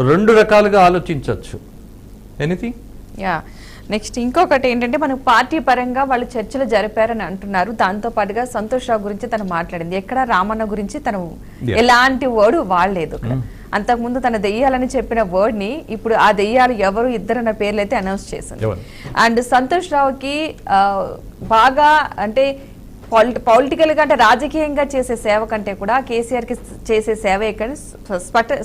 రెండు రకాలుగా ఆలోచించవచ్చు. ఎనీథింగ్ యా నెక్స్ట్ ఇంకొకటి ఏంటంటే మనకు పార్టీ పరంగా వాళ్ళు చర్చలు జరిపారని అంటున్నారు. దాంతో పాటుగా సంతోష్ రావు గురించి తను మాట్లాడింది. ఎక్కడ రామన్న గురించి తను ఎలాంటి వర్డ్ వాడలేదు. అంతకుముందు తన దెయ్యాలని చెప్పిన వర్డ్ ని ఇప్పుడు ఆ దెయ్యాలు ఎవరు ఇద్దరన్న పేర్లు అయితే అనౌన్స్ చేసింది. అండ్ సంతోష్ రావుకి బాగా అంటే పొలిటికల్ గా అంటే రాజకీయంగా చేసే సేవ కంటే కూడా కేసీఆర్ కి చేసే సేవ ఇక్కడ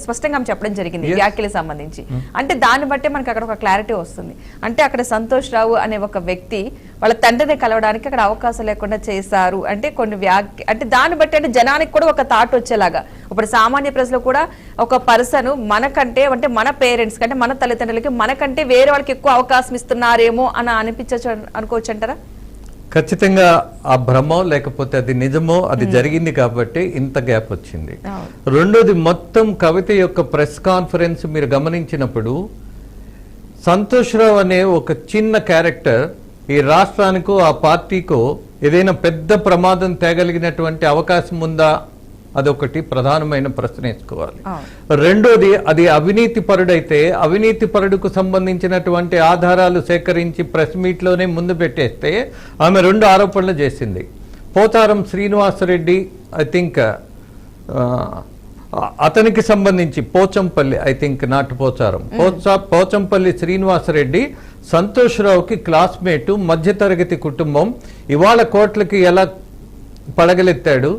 స్పష్టంగా చెప్పడం జరిగింది వ్యాఖ్యలకు సంబంధించి. అంటే దాన్ని బట్టే మనకి అక్కడ ఒక క్లారిటీ వస్తుంది. అంటే అక్కడ సంతోష్ రావు అనే ఒక వ్యక్తి వాళ్ళ తండ్రిని కలవడానికి అక్కడ అవకాశం లేకుండా చేశారు అంటే కొన్ని అంటే దాన్ని బట్టి అంటే జనానికి కూడా ఒక థాట్ వచ్చేలాగా ఇప్పుడు సామాన్య ప్రజలు కూడా ఒక పర్సన్ మనకంటే అంటే మన పేరెంట్స్ కంటే మన తల్లిదండ్రులకి మనకంటే వేరే వాళ్ళకి ఎక్కువ అవకాశం ఇస్తున్నారేమో అని అనిపించచ్చు అనుకోవచ్చు అంటారా? ఖచ్చితంగా ఆ భ్రమో లేకపోతే అది నిజమో అది జరిగింది కాబట్టి ఇంత గ్యాప్ వచ్చింది. రెండోది మొత్తం కవిత యొక్క ప్రెస్ కాన్ఫరెన్స్ మీరు గమనించినప్పుడు సంతోష్ రావు అనే ఒక చిన్న క్యారెక్టర్ ఈ రాష్ట్రానికో ఆ పార్టీకో ఏదైనా పెద్ద ప్రమాదం తేగలిగినటువంటి అవకాశం ఉందా అదొకటి ప్రధానమైన ప్రశ్న వేసుకోవాలి. రెండోది అది అవినీతి పరుడైతే అవినీతి పరుడుకు సంబంధించినటువంటి ఆధారాలు సేకరించి ప్రెస్ మీట్ లోనే ముందు పెట్టేస్తే ఆమె రెండు ఆరోపణలు చేసింది. పోచారం శ్రీనివాసరెడ్డి ఐ థింక్ అతనికి సంబంధించి Pochampally I think not Pocharam Pochampally Srinivasa Reddy Santosh రావుకి classmate మధ్యతరగతి కుటుంబం ఇవాళ కోట్లకి ఎలా పడగలెత్తాడు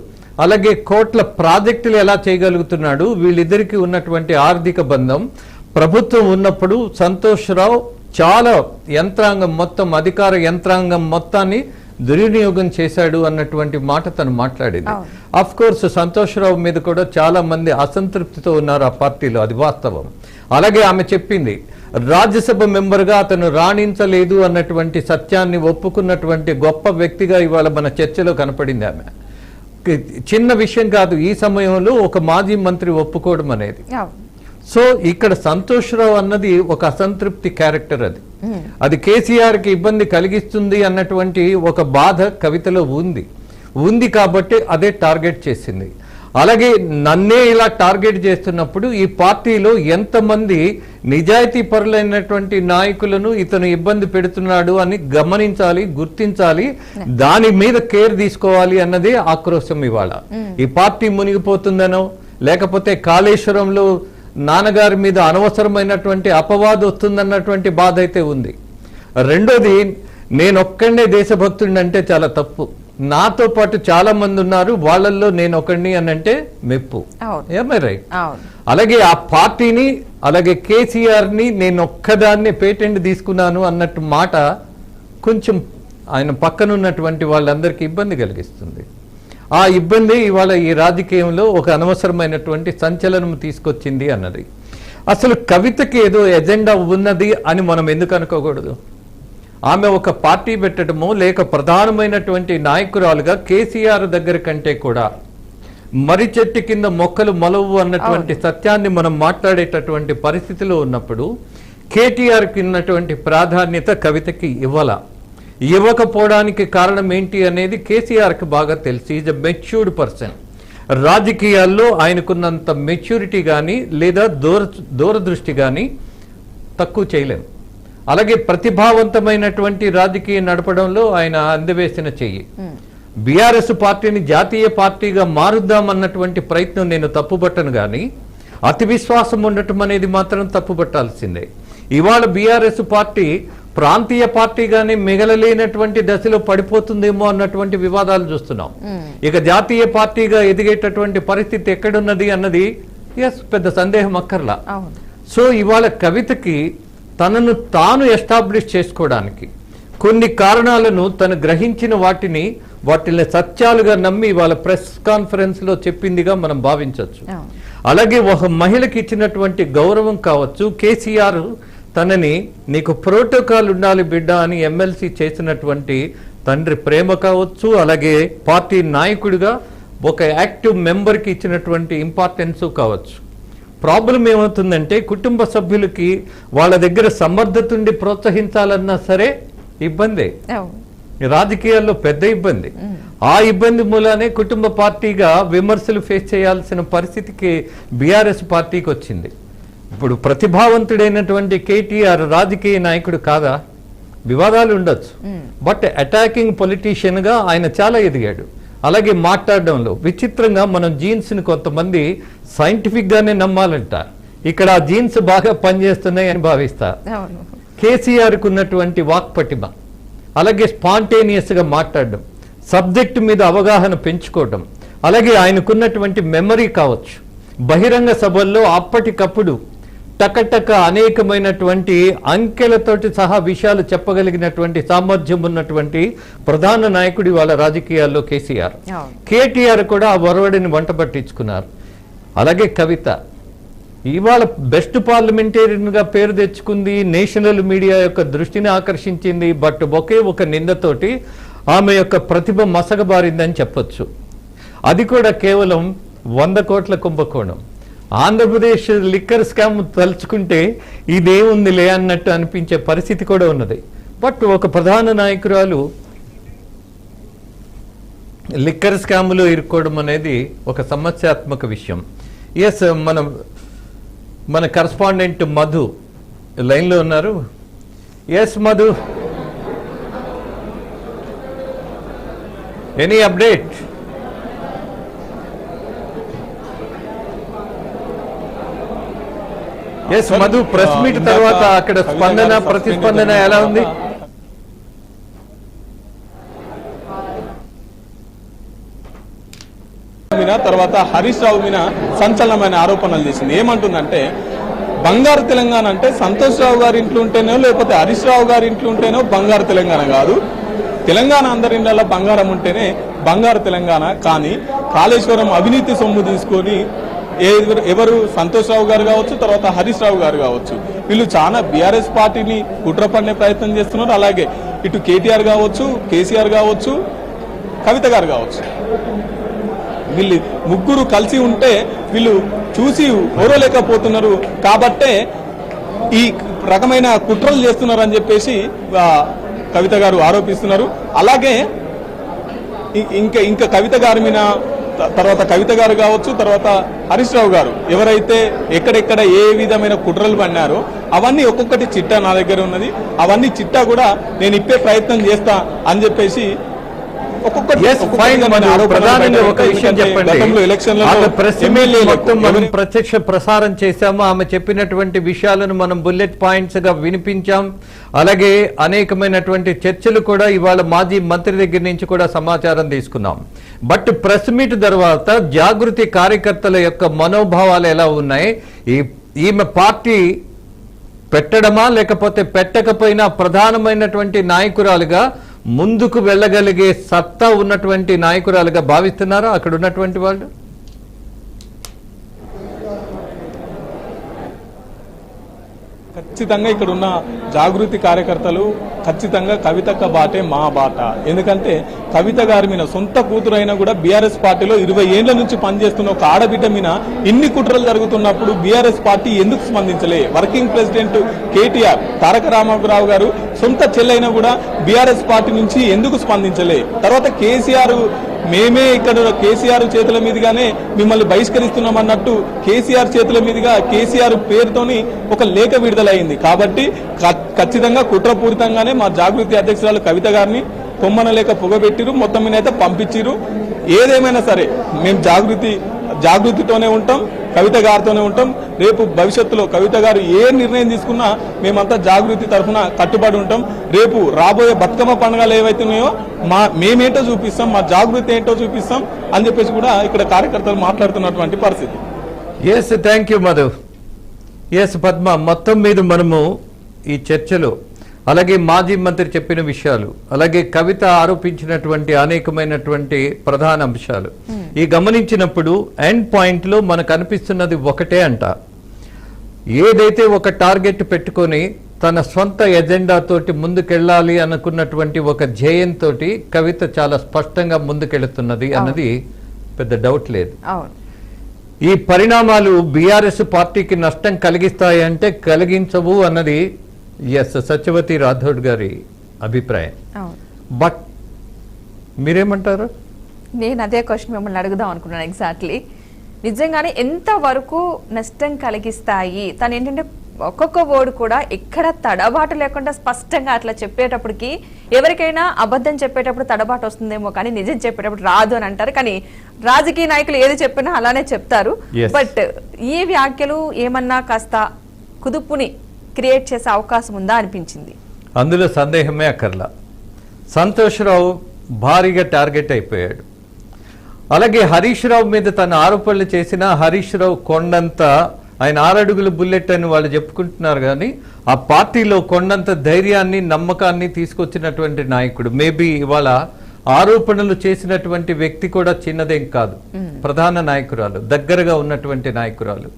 అలాగే కోట్ల ప్రాజెక్టులు ఎలా చేయగలుగుతున్నాడు వీళ్ళిద్దరికి ఉన్నటువంటి ఆర్థిక బంధం ప్రభుత్వం ఉన్నప్పుడు సంతోష్ రావు చాలా యంత్రాంగం మొత్తం అధికార యంత్రాంగం మొత్తాన్ని దుర్వినియోగం చేశాడు అన్నటువంటి మాట తను మాట్లాడింది. అఫ్ కోర్స్ సంతోష్ రావు మీద కూడా చాలా మంది అసంతృప్తితో ఉన్నారు ఆ పార్టీలో, అది వాస్తవం. అలాగే ఆమె చెప్పింది రాజ్యసభ మెంబర్గా అతను రాణించలేదు అన్నటువంటి సత్యాన్ని ఒప్పుకున్నటువంటి గొప్ప వ్యక్తిగా ఇవాళ మన చర్చలో కనపడింది ఆమె. చిన్న విషయం కాదు ఈ సమయంలో ఒక మాజీ మంత్రి ఒప్పుకోవడం అనేది. సో ఇక్కడ సంతోష్ రావు అన్నది ఒక అసంతృప్తి క్యారెక్టర్, అది కేసీఆర్ కి ఇబ్బంది కలిగిస్తుంది అన్నటువంటి ఒక బాధ కవితలో ఉంది కాబట్టి అదే టార్గెట్ చేసింది. అలాగే నన్నే ఇలా టార్గెట్ చేస్తున్నప్పుడు ఈ పార్టీలో ఎంతమంది నిజాయితీ పరులైనటువంటి నాయకులను ఇతను ఇబ్బంది పెడుతున్నాడు అని గమనించాలి, గుర్తించాలి, దాని మీద కేర్ తీసుకోవాలి అన్నది ఆక్రోశం. ఇవాళ ఈ పార్టీ మునిగిపోతుందనో లేకపోతే కాళేశ్వరంలో నాన్నగారి మీద అనవసరమైనటువంటి అపవాదు వస్తుందన్నటువంటి బాధ అయితే ఉంది. రెండోది నేనొక్కడే దేశభక్తుడిని అంటే చాలా తప్పు. నాతో పాటు చాలా మంది ఉన్నారు, వాళ్ళల్లో నేను ఒకడిని అని అంటే మెప్పు. రైట్. అలాగే ఆ పార్టీని అలాగే కేసీఆర్ ని నేను ఒక్కదాన్ని పేటెంట్ తీసుకున్నాను అన్నట్టు మాట కొంచెం ఆయన పక్కనున్నటువంటి వాళ్ళందరికీ ఇబ్బంది కలిగిస్తుంది. ఆ ఇబ్బంది ఇవాళ ఈ రాజకీయంలో ఒక అనవసరమైనటువంటి సంచలనం తీసుకొచ్చింది అన్నది. అసలు కవితకి ఏదో ఎజెండా ఉన్నది అని మనం ఎందుకు అనుకోకూడదు? ఆమె ఒక పార్టీ పెట్టడమో లేక ప్రధానమైనటువంటి నాయకురాలుగా కేసీఆర్ దగ్గర కంటే కూడా మరి చెట్టు కింద మొక్కలు మొలవు అన్నటువంటి సత్యాన్ని మనం మాట్లాడేటటువంటి పరిస్థితిలో ఉన్నప్పుడు కేటీఆర్కి ఉన్నటువంటి ప్రాధాన్యత కవితకి ఇవ్వకపోవడానికి కారణం ఏంటి అనేది కేసీఆర్కి బాగా తెలుసు. Is a matured person. రాజకీయాల్లో ఆయనకున్నంత మెచ్యూరిటీ కానీ లేదా దూరదృష్టి కానీ తక్కువ చేయలేము. అలాగే ప్రతిభావంతమైనటువంటి రాజకీయం నడపడంలో ఆయన అందవేసిన చెయ్యి. బీఆర్ఎస్ పార్టీని జాతీయ పార్టీగా మారుద్దామన్నటువంటి ప్రయత్నం నేను తప్పుపట్టను, కానీ అతి విశ్వాసం ఉండటం అనేది మాత్రం తప్పుపట్టాల్సిందే. ఇవాళ బీఆర్ఎస్ పార్టీ ప్రాంతీయ పార్టీగానే మిగలలేనటువంటి దశలో పడిపోతుందేమో అన్నటువంటి వివాదాలు చూస్తున్నాం. ఇక జాతీయ పార్టీగా ఎదిగేటటువంటి పరిస్థితి ఎక్కడున్నది అన్నది పెద్ద సందేహం అక్కర్లా. సో ఇవాళ కవితకి తనను తాను ఎస్టాబ్లిష్ చేసుకోవడానికి కొన్ని కారణాలను తను గ్రహించిన వాటిని సత్యాలుగా నమ్మి వాళ్ళ ప్రెస్ కాన్ఫరెన్స్ లో చెప్పిందిగా మనం భావించవచ్చు. అలాగే ఒక మహిళకి ఇచ్చినటువంటి గౌరవం కావచ్చు, కేసీఆర్ తనని నీకు ప్రోటోకాల్ ఉండాలి బిడ్డ అని ఎమ్మెల్సీ చేసినటువంటి తండ్రి ప్రేమ కావచ్చు, అలాగే పార్టీ నాయకుడిగా ఒక యాక్టివ్ మెంబర్కి ఇచ్చినటువంటి ఇంపార్టెన్స్ కావచ్చు. ప్రాబ్లం ఏమవుతుందంటే కుటుంబ సభ్యులకి వాళ్ళ దగ్గర సమర్థత ఉండి ప్రోత్సహించాలన్నా సరే ఇబ్బందే, రాజకీయాల్లో పెద్ద ఇబ్బంది. ఆ ఇబ్బంది మూలానే కుటుంబ పార్టీగా విమర్శలు ఫేస్ చేయాల్సిన పరిస్థితికి బీఆర్ఎస్ పార్టీకి వచ్చింది. ఇప్పుడు ప్రతిభావంతుడైనటువంటి కేటీఆర్ రాజకీయ నాయకుడు కాదా? వివాదాలు ఉండొచ్చు, బట్ అటాకింగ్ పొలిటీషియన్ గా ఆయన చాలా ఎదిగాడు. అలాగే మాట్లాడడంలో విచిత్రంగా మనం జీన్స్ ని కొంతమంది సైంటిఫిక్ గానే నమ్మాలంటారు. ఇక్కడ ఆ జీన్స్ బాగా పనిచేస్తున్నాయి అని భావిస్తా. కేసీఆర్ కు ఉన్నటువంటి వాక్పటిమ, అలాగే స్పాంటేనియస్ గా మాట్లాడడం, సబ్జెక్టు మీద అవగాహన పెంచుకోవడం, అలాగే ఆయనకున్నటువంటి మెమరీ కావచ్చు, బహిరంగ సభల్లో అప్పటికప్పుడు టకటక అనేకమైనటువంటి అంకెలతోటి సహా విషయాలు చెప్పగలిగినటువంటి సామర్థ్యం ఉన్నటువంటి ప్రధాన నాయకుడి వాళ్ళ రాజకీయాల్లో కేసీఆర్. కేటీఆర్ కూడా ఆ ఒరవడిని వంట పట్టించుకున్నారు. అలాగే కవిత ఇవాళ బెస్ట్ పార్లమెంటేరియన్ గా పేరు తెచ్చుకుంది, నేషనల్ మీడియా యొక్క దృష్టిని ఆకర్షించింది. బట్ ఒకే ఒక నిందతోటి ఆమె యొక్క ప్రతిభ మసగబారిందని చెప్పొచ్చు. అది కూడా కేవలం 100 కోట్ల కుంభకోణం. ఆంధ్రప్రదేశ్ లిక్కర్ స్కామ్ తలుచుకుంటే ఇదేముందిలే అన్నట్టు అనిపించే పరిస్థితి కూడా ఉన్నది. బట్ ఒక ప్రధాన నాయకురాలు లిక్కర్ స్కామ్లో ఇరుక్కోవడం అనేది ఒక సమస్యాత్మక విషయం. ఎస్, మన కరస్పాండెంట్ మధు లైన్లో ఉన్నారు. Yes Madhu, any update? Yes Madhu, press meet తర్వాత అక్కడ స్పందన, ప్రతిస్పందన ఎలా ఉంది? తర్వాత హరీష్ రావు మీద సంచలనమైన ఆరోపణలు చేసింది. ఏమంటుందంటే బంగారు తెలంగాణ అంటే సంతోష్ రావు గారి ఇంట్లో ఉంటేనో లేకపోతే హరీష్ రావు గారి ఇంట్లో ఉంటేనో బంగారు తెలంగాణ కాదు, తెలంగాణ అందరి ఇళ్లలో బంగారం ఉంటేనే బంగారు తెలంగాణ. కానీ కాళేశ్వరం అవినీతి సొమ్ము తీసుకొని ఎవరు సంతోష్ రావు గారు కావచ్చు, తర్వాత హరీష్ రావు గారు కావచ్చు, వీళ్ళు చాలా బీఆర్ఎస్ పార్టీని కుట్ర పన్నే ప్రయత్నం చేస్తున్నారు. అలాగే ఇటు కేటీఆర్ కావచ్చు, కేసీఆర్ కావచ్చు, కవిత గారు కావచ్చు, వీళ్ళు ముగ్గురు కలిసి ఉంటే వీళ్ళు చూసి ఓరలేకపోతున్నారు. కాబట్టే ఈ రకమైన కుట్రలు చేస్తున్నారు అని చెప్పేసి కవిత గారు ఆరోపిస్తున్నారు. అలాగే ఇంకా కవిత గారి మీద, తర్వాత కవిత గారు కావచ్చు, తర్వాత హరీష్ రావు గారు ఎవరైతే ఎక్కడెక్కడ ఏ విధమైన కుట్రలు పడినారో అవన్నీ ఒక్కొక్కటి చిట్టా నా దగ్గర ఉన్నది. అవన్నీ చిట్టా కూడా నేను ఇప్పే ప్రయత్నం చేస్తా అని చెప్పేసి ప్రత్యక్ష ప్రసారం చేశాము. ఆమె చెప్పినటువంటి విషయాలను మనం బుల్లెట్ పాయింట్స్ గా వినిపించాం. అలాగే అనేకమైనటువంటి చర్చలు కూడా ఇవాళ మాజీ మంత్రి దగ్గర నుంచి కూడా సమాచారం తీసుకున్నాం. బట్ ప్రెస్ మీట్ తర్వాత జాగృతి కార్యకర్తల యొక్క మనోభావాలు ఎలా ఉన్నాయి? ఈమె పార్టీ పెట్టడమా లేకపోతే పెట్టకపోయినా ప్రధానమైనటువంటి నాయకురాలుగా ముందుకు వెళ్ళగలిగే సత్తా ఉన్నటువంటి నాయకురాలుగా భావిస్తున్నారా అక్కడ ఉన్నటువంటి వాళ్ళు? ఖచ్చితంగా ఇక్కడ ఉన్న జాగృతి కార్యకర్తలు ఖచ్చితంగా కవితక్క బాటే మా బాట. ఎందుకంటే కవిత గారి మీద సొంత కూతురైనా కూడా బీఆర్ఎస్ పార్టీలో 20 ఏళ్ల నుంచి పనిచేస్తున్న ఒక ఆడబిడ్డ మీద ఇన్ని కుట్రలు జరుగుతున్నప్పుడు బీఆర్ఎస్ పార్టీ ఎందుకు స్పందించలే? వర్కింగ్ ప్రెసిడెంట్ కేటీఆర్ తారక రామారావు గారు సొంత చెల్లైనా కూడా బీఆర్ఎస్ పార్టీ నుంచి ఎందుకు స్పందించలే? తర్వాత కేసీఆర్ మేమే ఇక్కడ కేసీఆర్ చేతుల మీదుగానే మిమ్మల్ని బహిష్కరిస్తున్నాం అన్నట్టు కేసీఆర్ చేతుల మీదుగా కేసీఆర్ పేరుతోని ఒక లేఖ విడుదలైంది. కాబట్టి ఖచ్చితంగా కుట్రపూరితంగానే మా జాగృతి అధ్యక్షురాలు కవిత గారిని కొమ్మన లేక పొగబెట్టిరు, మొత్తం మీద అయితే పంపించిరు. ఏదేమైనా సరే మేము జాగృతితోనే ఉంటాం, కవిత గారితోనే ఉంటాం. రేపు భవిష్యత్తులో కవిత గారు ఏ నిర్ణయం తీసుకున్నా మేమంతా జాగృతి తరఫున కట్టుబడి ఉంటాం. రేపు రాబోయే బతుకమ్మ పండుగలు ఏవైతున్నాయో మేమేంటో చూపిస్తాం, మా జాగృతి ఏంటో చూపిస్తాం అని చెప్పేసి కూడా ఇక్కడ కార్యకర్తలు మాట్లాడుతున్నటువంటి పరిస్థితి. Yes, thank you Madhu. Yes Padma, మొత్తం మీద మనము ఈ చర్చలో అలాగే మాజీ మంత్రి చెప్పిన విషయాలు, అలాగే కవిత ఆరోపించినటువంటి అనేకమైనటువంటి ప్రధాన అంశాలు ఈ గమనించినప్పుడు ఎండ్ పాయింట్ లో మనకు అనిపిస్తున్నది ఒకటే అంట. ఏదైతే ఒక టార్గెట్ పెట్టుకొని తన సొంత ఎజెండా తోటి ముందుకెళ్ళాలి అనుకున్నటువంటి ఒక ధ్యేయంతో కవిత చాలా స్పష్టంగా ముందుకెళ్తున్నది అన్నది పెద్ద డౌట్ లేదు. ఈ పరిణామాలు బీఆర్ఎస్ పార్టీకి నష్టం కలిగిస్తాయంటే కలిగించవు అన్నది ఎస్ సత్యవతి రాథోడ్ గారి అభిప్రాయం. బట్ మీరేమంటారు? నేను అదే క్వశ్చన్ మిమ్మల్ని అడుగుదాం అనుకున్నాను. ఎగ్జాక్ట్లీ నిజంగానే ఎంత వరకు నష్టం కలిగిస్తాయి? తను ఏంటంటే ఒక్కొక్క వర్డ్ కూడా ఎక్కడ తడబాటు లేకుండా స్పష్టంగా అట్లా చెప్పేటప్పటికి ఎవరికైనా అబద్ధం చెప్పేటప్పుడు తడబాటు వస్తుందేమో కానీ నిజం చెప్పేటప్పుడు రాదు అని అంటారు. కానీ రాజకీయ నాయకులు ఏది చెప్పినా అలానే చెప్తారు. బట్ ఈ వ్యాఖ్యలు ఏమన్నా కాస్త కుదుపుని క్రియేట్ చేసే అవకాశం ఉందా అనిపించింది. అందులో సందేహమే అక్కర్లా. సంతోష్ రావు భారీగా టార్గెట్ అయిపోయాడు. అలాగే హరీష్ రావు మీద తన ఆరోపణలు చేసిన హరీష్ రావు కొండంత ఆయన 6 అడుగుల బుల్లెట్ అని వాళ్ళు చెప్పుకుంటున్నారు. కానీ ఆ పార్టీలో కొండంత ధైర్యాన్ని నమ్మకాన్ని తీసుకొచ్చినటువంటి నాయకుడు. మేబీ ఇవాళ ఆరోపణలు చేసినటువంటి వ్యక్తి కూడా చిన్నదేం కాదు, ప్రధాన నాయకురాలు, దగ్గరగా ఉన్నటువంటి నాయకురాలు.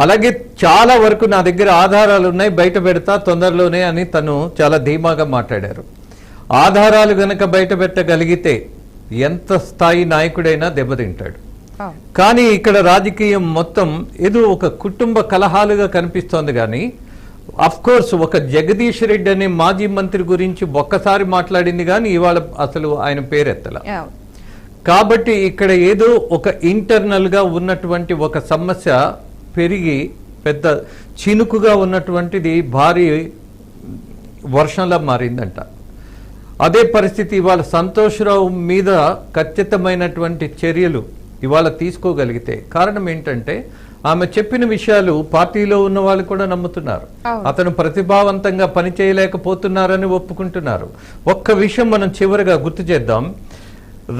అలాగే చాలా వరకు నా దగ్గర ఆధారాలు ఉన్నాయి, బయట పెడతా తొందరలోనే అని తను చాలా ధీమాగా మాట్లాడారు. ఆధారాలు గనక బయట పెట్టగలిగితే ఎంత స్థాయి నాయకుడైనా దెబ్బతింటాడు. కానీ ఇక్కడ రాజకీయం మొత్తం ఏదో ఒక కుటుంబ కలహాలుగా కనిపిస్తోంది. కానీ అఫ్ కోర్స్ ఒక జగదీష్ రెడ్డి అనే మాజీ మంత్రి గురించి ఒక్కసారి మాట్లాడింది కానీ ఇవాళ అసలు ఆయన పేరెత్తల. కాబట్టి ఇక్కడ ఏదో ఒక ఇంటర్నల్ గా ఉన్నటువంటి ఒక సమస్య పెరిగి పెద్ద చినుకుగా ఉన్నటువంటిది భారీ వర్షంలా మారిందంట. అదే పరిస్థితి ఇవాళ సంతోష్ రావు మీద ఖచ్చితమైనటువంటి చర్యలు ఇవాళ తీసుకోగలిగితే కారణం ఏంటంటే ఆమె చెప్పిన విషయాలు పార్టీలో ఉన్న వాళ్ళు కూడా నమ్ముతున్నారు. అతను ప్రతిభావంతంగా పనిచేయలేకపోతున్నారని ఒప్పుకుంటున్నారు. ఒక్క విషయం మనం చివరిగా గుర్తు చేద్దాం.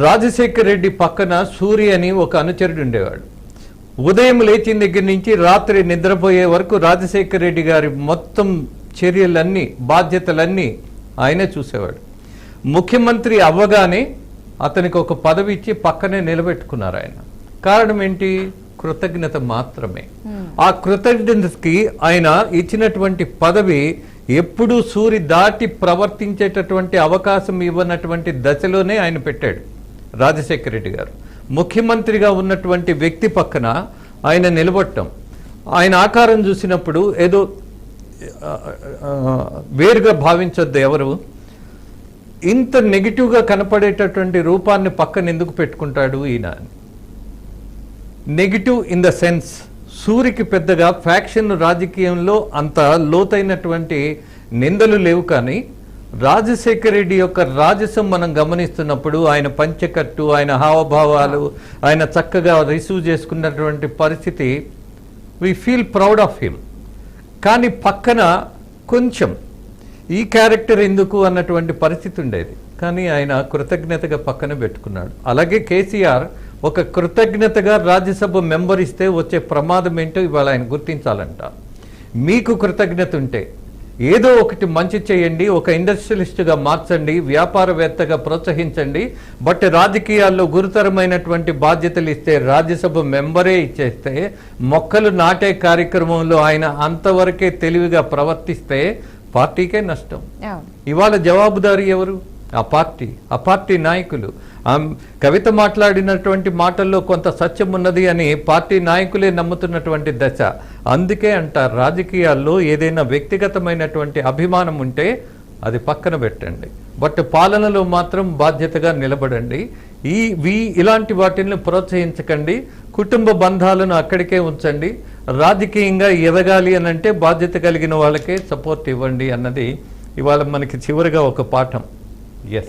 రాజశేఖర్ రెడ్డి పక్కన సూర్య అని ఒక అనుచరుడు ఉండేవాడు. ఉదయం లేచిన దగ్గర నుంచి రాత్రి నిద్రపోయే వరకు రాజశేఖర్ రెడ్డి గారి మొత్తం చర్యలన్నీ బాధ్యతలన్నీ ఆయనే చూసేవాడు. ముఖ్యమంత్రి అవ్వగానే అతనికి ఒక పదవి ఇచ్చి పక్కనే నిలబెట్టుకున్నారు ఆయన. కారణం ఏంటి? కృతజ్ఞత మాత్రమే. ఆ కృతజ్ఞతకి ఆయన ఇచ్చినటువంటి పదవి ఎప్పుడూ సూరి దాటి ప్రవర్తించేటటువంటి అవకాశం ఇవ్వనటువంటి దశలోనే ఆయన పెట్టాడు రాజశేఖర రెడ్డి గారు. ముఖ్యమంత్రిగా ఉన్నటువంటి వ్యక్తి పక్కన ఆయన నిలబడటం, ఆయన ఆకారం చూసినప్పుడు ఏదో వేరుగా భావించొద్దు ఎవరు. ఇంత నెగిటివ్గా కనపడేటటువంటి రూపాన్ని పక్కన ఎందుకు పెట్టుకుంటాడు ఈయన? నెగిటివ్ ఇన్ ద సెన్స్ సూరికి పెద్దగా ఫ్యాక్షన్ రాజకీయంలో అంత లోతైనటువంటి నిందలు లేవు. కానీ రాజశేఖర రెడ్డి యొక్క రాజసం మనం గమనిస్తున్నప్పుడు ఆయన పంచకట్టు, ఆయన హావభావాలు, ఆయన చక్కగా రిసీవ్ చేసుకున్నటువంటి పరిస్థితి, we feel proud of him. కానీ పక్కన కొంచెం ఈ క్యారెక్టర్ ఎందుకు అన్నటువంటి పరిస్థితి ఉండేది. కానీ ఆయన కృతజ్ఞతగా పక్కన పెట్టుకున్నాడు. అలాగే కేసీఆర్ ఒక కృతజ్ఞతగా రాజ్యసభ మెంబర్ ఇస్తే వచ్చే ప్రమాదం ఏంటో ఇవాళ ఆయన గుర్తించాలంట. మీకు కృతజ్ఞత ఉంటే ఏదో ఒకటి మంచి చేయండి, ఒక ఇండస్ట్రియలిస్ట్గా మార్చండి, వ్యాపారవేత్తగా ప్రోత్సహించండి. బట్ రాజకీయాల్లో గురుతరమైనటువంటి బాధ్యతలు ఇస్తే రాజ్యసభ మెంబరే ఇచ్చేస్తే, మొక్కలు నాటే కార్యక్రమంలో ఆయన అంతవరకే తెలివిగా ప్రవర్తిస్తే పార్టీకే నష్టం. ఇవాళ జవాబుదారీ ఎవరు? ఆ పార్టీ నాయకులు. కవిత మాట్లాడినటువంటి మాటల్లో కొంత సత్యం ఉన్నది అని పార్టీ నాయకులే నమ్ముతున్నటువంటి దశ. అందుకే అంటారు రాజకీయాల్లో ఏదైనా వ్యక్తిగతమైనటువంటి అభిమానం ఉంటే అది పక్కన పెట్టండి, బట్ పాలనలో మాత్రం బాధ్యతగా నిలబడండి. ఇలాంటి వాటిని ప్రోత్సహించకండి. కుటుంబ బంధాలను అక్కడికే ఉంచండి. రాజకీయంగా ఎదగాలి అని అంటే బాధ్యత కలిగిన వాళ్ళకే సపోర్ట్ ఇవ్వండి అన్నది ఇవాళ మనకి చివరిగా ఒక పాఠం.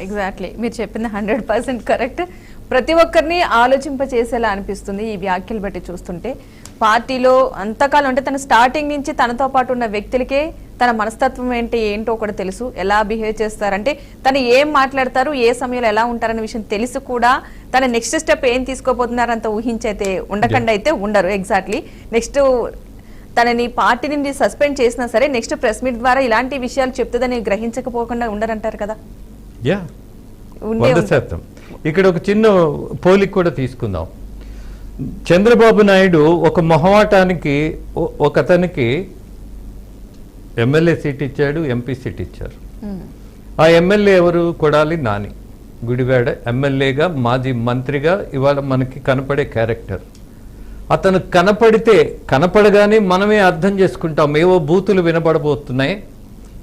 ఎగ్జాక్ట్లీ, మీరు చెప్పింది 100% కరెక్ట్. ప్రతి ఒక్కరిని ఆలోచింపచేసేలా అనిపిస్తుంది ఈ వ్యాఖ్యలు బట్టి చూస్తుంటే. పార్టీలో అంతకాలం అంటే తన స్టార్టింగ్ నుంచి తనతో పాటు ఉన్న వ్యక్తులకే తన మనస్తత్వం ఏంటో కూడా తెలుసు, ఎలా బిహేవ్ చేస్తారంటే తను ఏం మాట్లాడతారు, ఏ సమయంలో ఎలా ఉంటారనే విషయం తెలుసు కూడా. తన నెక్స్ట్ స్టెప్ ఏం తీసుకోబోతున్నారు అంత ఊహించైతే ఉండకుండా అయితే ఉండరు. ఎగ్జాక్ట్లీ. నెక్స్ట్ తనని పార్టీ నుండి సస్పెండ్ చేసినా సరే నెక్స్ట్ ప్రెస్ మీట్ ద్వారా ఇలాంటి విషయాలు చెప్తుందని గ్రహించకపోకుండా ఉండరంటారు కదా. 100%. ఇక్కడ ఒక చిన్న పోలిక కూడా తీసుకుందాం. చంద్రబాబు నాయుడు ఒక మొహమాటానికి ఒక అతనికి ఎమ్మెల్యే సీట్ ఇచ్చాడు, ఎంపీ సీట్ ఇచ్చారు. ఆ ఎమ్మెల్యే ఎవరు? కొడాలి నాని, గుడివాడ ఎమ్మెల్యేగా, మాజీ మంత్రిగా ఇవాళ మనకి కనపడే క్యారెక్టర్. అతను కనపడగానే మనమే అర్థం చేసుకుంటాం ఏవో బూతులు వినపడబోతున్నాయి,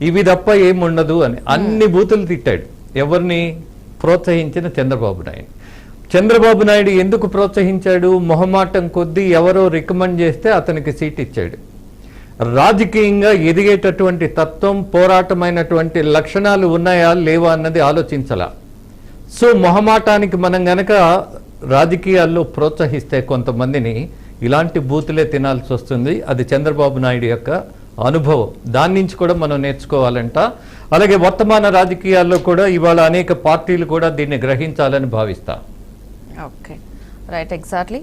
ఇవి తప్ప ఏముండదు అని. అన్ని బూతులు తిట్టాడు. ఎవరిని? ప్రోత్సహించిన చంద్రబాబు నాయుడు. చంద్రబాబు నాయుడు ఎందుకు ప్రోత్సహించాడు? మొహమాటం కొద్దీ ఎవరో రికమెండ్ చేస్తే అతనికి సీట్ ఇచ్చాడు. రాజకీయంగా ఎదిగేటటువంటి తత్వం, పోరాటమైనటువంటి లక్షణాలు ఉన్నాయా లేవా అన్నది ఆలోచించాల. సో మొహమాటానికి మనం గనక రాజకీయాల్లో ప్రోత్సహిస్తే కొంతమందిని ఇలాంటి బూతులే తినాల్సి వస్తుంది. అది చంద్రబాబు నాయుడు యొక్క అనుభవం. దాని నుంచి కూడా మనం నేర్చుకోవాలంట. అలాగే వర్తమాన రాజకీయాల్లో కూడా ఇవాళ అనేక పార్టీలు కూడా దీన్ని గ్రహించాలని భావిస్తా. Okay, right, exactly.